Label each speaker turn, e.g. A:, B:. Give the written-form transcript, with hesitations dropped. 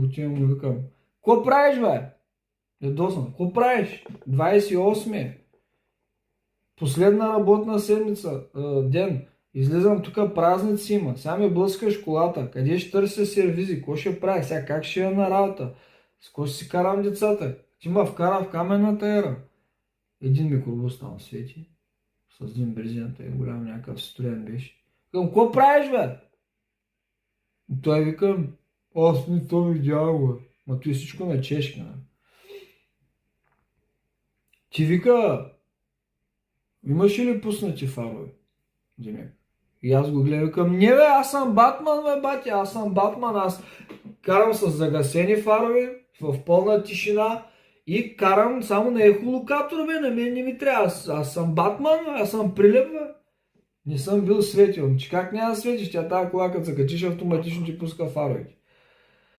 A: отивам му викам, ко правиш, бе? Ядосан, ко правиш? 28 последна работна седмица, ден. Излизам тук, празници има. Сега ми блъскаш колата. Къде ще търся сервизи? Ко ще правя? Сега как ще я на работа? С кой ще си карам децата? Ти ма вкара в каменната ера. Един микробус там свети. С един брезент и голям някакъв строен беше. Към, ко правиш, бе? И той викам, аз не то видях, бе. Ма той всичко на чешки, нали? Ти вика, имаш ли пуснати фарове? Демек. И аз го гледам, викам, не бе, аз съм Батман, бе, батя, аз съм Батман, аз карам с загасени фарове, в пълна тишина и карам само на ехолокатор, бе, на мен не ми трябва, аз съм Батман, аз съм Прилеп, бе. Не съм бил светил, че как няма да светиш, тя тази кола, като се качиш автоматично ти пуска фаровете.